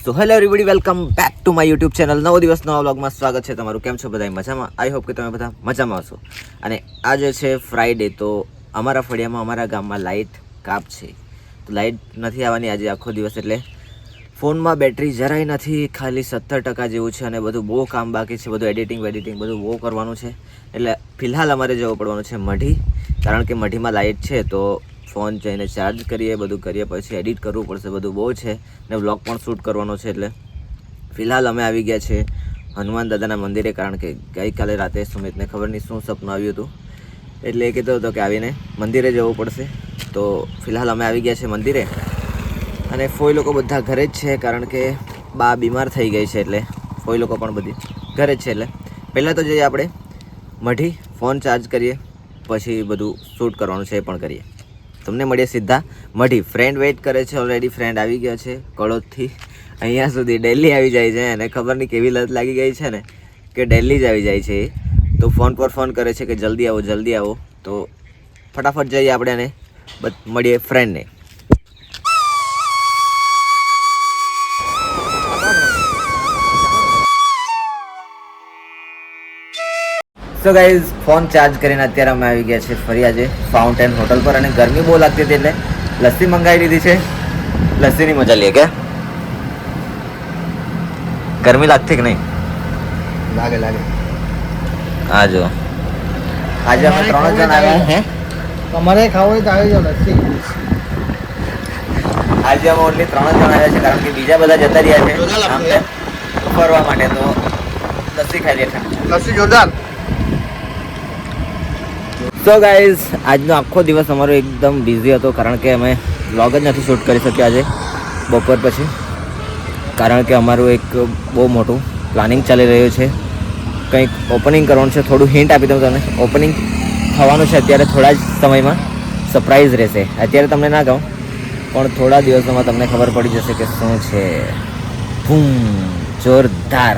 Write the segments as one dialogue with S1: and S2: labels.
S1: So hello everybody, welcome back to my YouTube channel. નવો દિવસ નવા વ્લોગમાં સ્વાગત છે તમારું. કેમ છો બધા? મજામાં? આઈ હોપ કે તમે બધા મજામાં હશો. અને આજે છે ફ્રાઈડે, તો અમારા ફળિયામાં અમારા ગામમાં લાઇટ કાપ છે. તો લાઇટ નથી આવવાની આજે આખો દિવસ, એટલે ફોનમાં બેટરી જરાય નથી, ખાલી 70% જેવું છે. અને બધું બહુ કામ બાકી છે, બધું એડિટિંગ બધું બહુ કરવાનું છે. એટલે ફિલહાલ અમારે જવું પડવાનું છે મઢી, કારણ કે મઢીમાં લાઇટ છે. તો ફોન જઈને ચાર્જ કરીએ, બધું કરીએ, પછી એડિટ કરવું પડશે, બધું બહુ છે ને વ્લોગ પણ શૂટ કરવાનો છે. એટલે ફિલહાલ અમે આવી ગયા છે હનુમાન દાદાના મંદિરે, કારણ કે ગઈકાલે રાતે સુમિતને ખબર નહીં શું સપનું આવ્યું હતું, એટલે એ કહેતો હતો કે આવીને મંદિરે જવું પડશે. તો ફિલહાલ અમે આવી ગયા છે મંદિરે, અને ફોઈ લોકો બધા ઘરે જ છે, કારણ કે બા બીમાર થઈ ગઈ છે, એટલે ફોઈ લોકો પણ બધી ઘરે જ છે. એટલે પહેલાં તો જઈએ આપણે મઢી, ફોન ચાર્જ કરીએ, પછી બધું શૂટ કરવાનું છે એ પણ કરીએ. તમને મળીએ સીધા મઢી. ફ્રેન્ડ વેઇટ કરે છે ઓલરેડી, ફ્રેન્ડ આવી ગયા છે કડોદથી અહીંયા સુધી. ડેલી આવી જાય છે, અને ખબર નહીં કેવી લત લાગી ગઈ છે ને કે ડેલી જ આવી જાય છે એ. તો ફોન પર ફોન કરે છે કે જલ્દી આવો જલ્દી આવો. તો ફટાફટ જઈએ આપણે અને મળીએ ફ્રેન્ડને. સો ગાઈઝ, ફોન ચાર્જ કરીને અત્યારે અમે આવી ગયા છે ફરી આજે ફાઉન્ટેન હોટલ પર. અને ગરમી બહુ લાગતી હતી એટલે લસ્સી મંગાવી લીધી છે. લસ્સીની મજા લઈએ કે? ગરમી લાગતી કે નહીં?
S2: લાગે લાગે.
S1: હા જો, આજે અમે 3 જણ આવ્યા. હે,
S2: તમારે ખાવું હોય તો આવી જાવ લસ્સી.
S1: આજે અમે ઓનલી 3 જણ આવ્યા છે, કારણ કે બીજા બધા જતા રહ્યા છે આમ તેમ ફરવા માટે. તો લસ્સી ખાઈ લઈએ.
S2: લસ્સી જોરદાર.
S1: સો ગાઈઝ, આજનો આખો દિવસ અમારો એકદમ બિઝી હતો, કારણ કે અમે વ્લોગ જ નથી શૂટ કરી શક્યા આજે બપોર પછી, કારણ કે અમારું એક બહુ મોટું પ્લાનિંગ ચાલી રહ્યું છે. કંઈક ઓપનિંગ કરવાનું છે. થોડું હિન્ટ આપી દઉં તમને. ઓપનિંગ થવાનું છે અત્યારે થોડા જ સમયમાં. સરપ્રાઈઝ રહેશે. અત્યારે તમને ના કહું, પણ થોડા દિવસોમાં તમને ખબર પડી જશે કે શું છે. જોરદાર.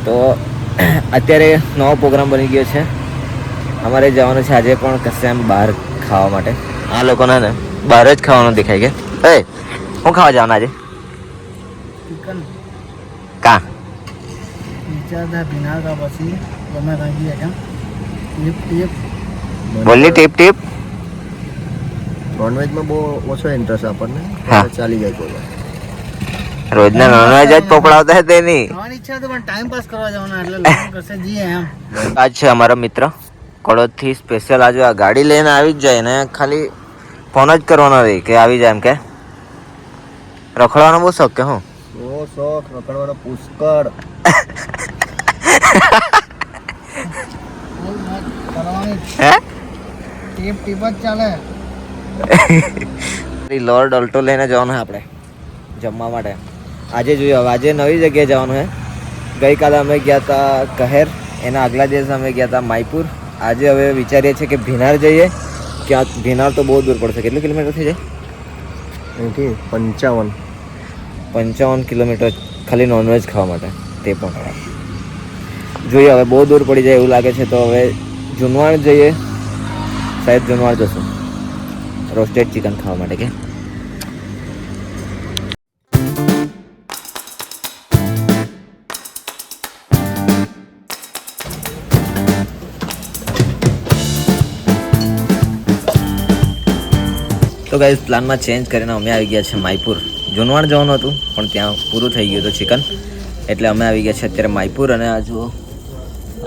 S1: તો અત્યારે નવો પ્રોગ્રામ બની ગયો છે. અમારે જવાનું છે આજે પણ કશે એમ બહાર ખાવા માટે. આ લોકોને ને બહાર જ ખાવાનું દેખાય કે એ હું ખાવા જવાનું આજે?
S2: ચિકન
S1: કા
S2: વિચારતા ભીના કા પછી ગમે રાગી હતા ટીપ ટીપ
S1: બોલી ટીપ ટીપ.
S2: નોનવેજમાં બહુ ઓછો ઇન્ટરેસ્ટ આપણને.
S1: હા.
S2: ચાલી જાય કોઈ
S1: રોજના નોનવેજ જ પોપડાવતા હે તેની.
S2: ખાવાની ઈચ્છા તો પણ ટાઈમ પાસ કરવા જવાના, એટલે લોકો કશે જઈએ એમ.
S1: આજ છે અમારા મિત્ર કડોદથી સ્પેશિયલ આજે આ ગાડી લઈને આવી જ જાય ને ખાલી ફોન જ કરવાનો રહી કે આવી જાય. એમ કે રખડવાનો બહુ શોખ કે હું?
S2: બહુ શોખ રખડવાનો પુષ્કળ.
S1: હે
S2: ટીપ ટીપ જ ચાલે.
S1: લોર્ડ ઓલ્ટો લઈને જવાનું આપણે જમવા માટે. આજે જોઈએ હવે, આજે નવી જગ્યાએ જવાનું છે. ગઈકાલે અમે ગયા હતા કહેર, એના આગલા દિવસ અમે ગયા હતા માયપુર. આજે હવે વિચારીએ છીએ કે ભીનાર જઈએ. ક્યાં? ભીનાર તો બહુ દૂર પડશે. કેટલું કિલોમીટર થઈ જાય?
S2: અહીંથી 55
S1: કિલોમીટર ખાલી નોનવેજ ખાવા માટે. તે પણ જોઈએ હવે, બહુ દૂર પડી જાય એવું લાગે છે. તો હવે જુનવાડ જઈએ, સાહેબ જુનવાડ જશું રોસ્ટેડ ચિકન ખાવા માટે કે. તો ગાઈઝ, પ્લાનમાં ચેન્જ કરીને અમે આવી ગયા છે માયપુર. જુનવાડ જવાનું હતું પણ ત્યાં પૂરું થઈ ગયું હતું ચિકન, એટલે અમે આવી ગયા છે અત્યારે માયપુર. અને આ જુઓ,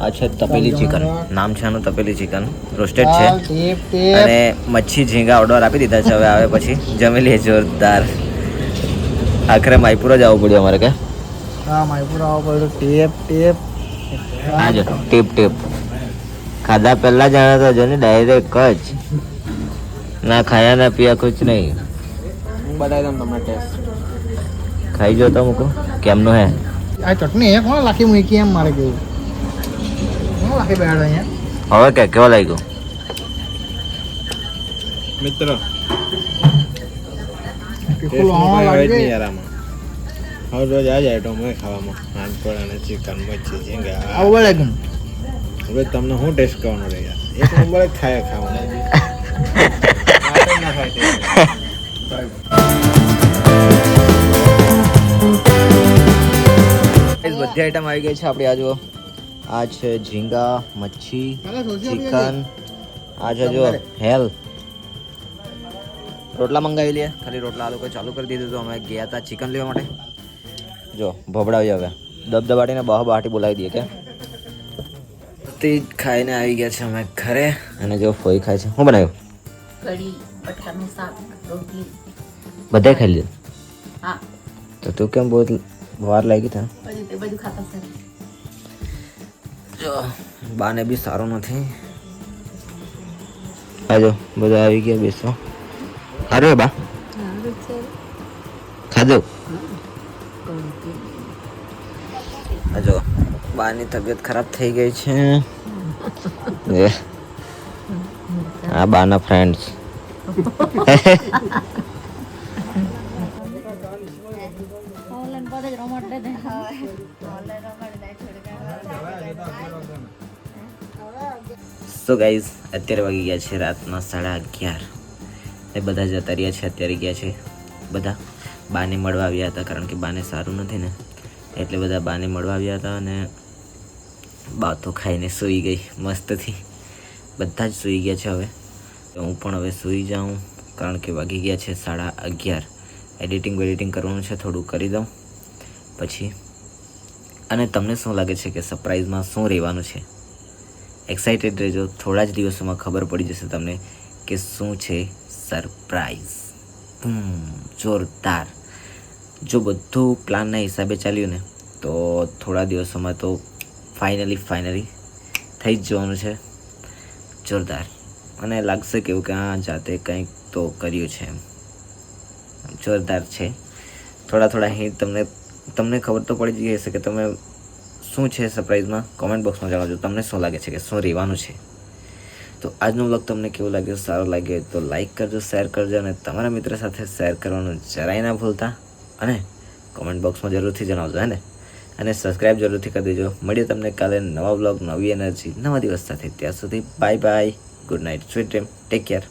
S1: આ છે તપેલી ચિકન, નામ છે આનું તપેલી ચિકન. રોસ્ટેડ છે અને મચ્છી ઝીંગા ઓર્ડર આપી દીધા છે. હવે આવે પછી જમી લઈએ. જોરદાર. આખરે માયપુર જ આવવું પડ્યું અમારે કે.
S2: હા, માયપુર આવવા પડ્યું. ટેપ ટેપ.
S1: હા જો, ટીપ ટીપ. ખાધા પહેલા જાણ્યા તો જો ને ડાયરેક્ટ જ. ના ખાયા ના પિયા કુછ નહીં.
S2: હું બતાવી દઉં તમને ટેસ્ટ.
S1: ખાઈ જો તો મૂકો કેમનું હે.
S2: આ ચટણી એ કોણ લાખી મૂકી એમ મારે કેવું. કોણ લાખી બેહાડો અહીંયા?
S1: હવે કે કેવો લાગ્યો
S3: મિત્ર?
S2: તીખું લાવવા લાગે.
S3: હવે રોજ આ જાય તો મેં ખાવામાં નાનપણ અને ચિકન મચ્છી ઝીંગા.
S2: આવું લાગ્યું.
S3: હવે તમને શું ટેસ્ટ કરવાનો રહે યાર? એક નંબર જ થાય ખાવાનું. ના થાય
S1: જે આઈટમ આવી ગઈ છે આપણી આ જો આ છે ઝીંગા મચ્છી ચિકન આ છે જો હેલ રોટલા મંગાવી લઈએ ખાલી રોટલા આ લોકોએ ચાલુ કરી દીધું તો અમે ગયા હતા ચિકન લેવા માટે જો ભભડાવી હવે દબદબાટીને બહાટી બોલાવી દઈએ કે તે ખાઈને આવી ગયા છે અમે ઘરે અને જો ફોઈ ખાય છે શું બનાવ્યું
S4: કઢી બટાકાનું શાક રોટલી
S1: બધાએ ખાઈ લીધું
S4: હા
S1: તો તું કેમ બહુ વાર લાગી था
S4: પછી તે બધું ખાતા છે
S1: જો બાને બી સારું નથી આજો બધા આવી ગયા બેસો સારું બા ખાધું આજો બાની તબિયત ખરાબ થઈ ગઈ છે એ આ બાના ફ્રેન્ડ્સ સો ગાઈઝ અત્યારે વાગી ગયા છે રાતના 11:30 એ બધા જતા રહ્યા છે અત્યારે ગયા છે બધા બાને મળવા આવ્યા હતા કારણ કે બાને સારું નથી ને એટલે બધા બાને મળવા આવ્યા હતા અને બા તો ખાઈને સૂઈ ગઈ મસ્તથી બધા જ સૂઈ ગયા છે હવે તો હું પણ હવે સૂઈ જાઉં કારણ કે વાગી ગયા છે 11:30 એડિટિંગ કરવાનું છે થોડું કરી દઉં પછી અને તમને શું લાગે છે કે સરપ્રાઈઝમાં શું રહેવાનું છે એક્સાઇટેડ રહેજો થોડા જ દિવસોમાં ખબર પડી જશે તમને કે શું છે સરપ્રાઈઝ જોરદાર જો બધું પ્લાનના હિસાબે ચાલ્યું ને તો થોડા દિવસોમાં તો ફાઇનલી થઈ જ જવાનું છે જોરદાર અને લાગશે કેવું કે હા જાતે કંઈક તો કર્યું છે એમ જોરદાર છે થોડા હિન્ટ તમને ખબર તો પડી જ ગઈ હશે કે તમે શું છે સરપ્રાઈઝમાં કોમેન્ટ બોક્સમાં જણાવજો તમને શું લાગે છે કે શું રહેવાનું છે તો આજનો વ્લોગ તમને કેવું લાગ્યો સારો લાગે તો લાઈક કરજો શેર કરજો અને તમારા મિત્ર સાથે શેર કરવાનું જરાય ના ભૂલતા અને કોમેન્ટ બોક્સમાં જરૂરથી જણાવજો હે ને અને સબસ્ક્રાઈબ જરૂરથી કરી દેજો મળીએ તમને કાલે નવા વ્લોગ નવી એનર્જી નવા દિવસ સાથે ત્યાં સુધી bye good night sweet dream take care